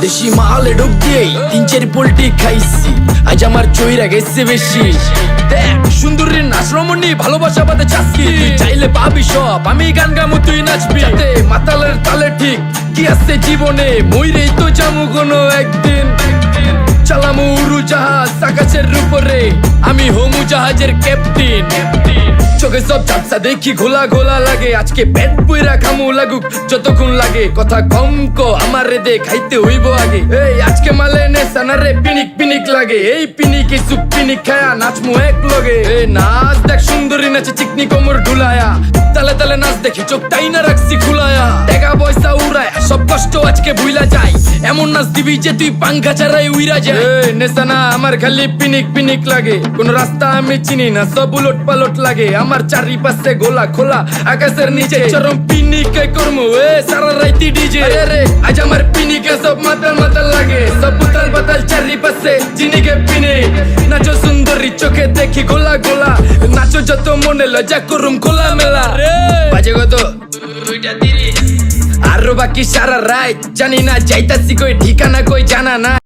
দেশি মালে ডুব দিয়েই 3-4 পোল্টি খাইছি, আজ আমার চইরা গেছে বেশি। দেখ সুন্দরীর নাচ রমণী, ভালোবাসা বাদে চাচ্ছি, চাইলে পাবি সব, আমি গান গামু তুই নাচবি। যাতে মাতালের তালে ঠিক কি আছে জীবনে, মইরেই তো যামু কোনো একদিন। চালামু উড়োজাহাজ আকাশের উপরে, আমি হোমু জাহাজের ক্যাপ্টেন। চোখে সব ঝাপসা দেখি ঘোলা ঘোলা লাগে, আজকে পেট পুইরা খামু লাগুক যতক্ষণ লাগে। কথা কম কো আমারে দে, খাইতে হইব আগে। এই আজকে মালে নে সানারে পিনিক পিনিক লাগে, এই পিনিকে সুপ পিনিক খায়া নাচমু এক লগে। এই নাচ দেখ সুন্দরী নাচে চিকনি কোমর ঢুলায়া, তালে তালে নাচ দেখি চোখ টাইনা রাখছি খুলায়া। টাকা পয়সা উড়ায় সব কষ্ট আজকে ভুইলা যায়, এমন নাচ দিবি যে তুই পাঙ্খা ছাড়াই উইরা যায়। নেশানা আমার খালি পিনিক পিনিক লাগে, কোন রাস্তা আমি চিনি না, সব উলট পালট লাগে। আমার চারিপাশে গোলা খোলা আকাশের নিচে, চরম পিনিকে করমু সারা রাইতি ডিজে। রে আজ আমার পিনিকে সব মাতাল মাতাল লাগে, সব উতাল পাতাল চারিপাশে চিনিকে পিনিক। নাচো সুন্দরী চোখে দেখি গোলা গোলা, নাচো যত মনে লজ্জা করুম খোলা মেলা। বাজে কত 2:30, আরো বাকি সারা রাত জানি না, যাইতাছি কই ঠিকানা কই জানা না।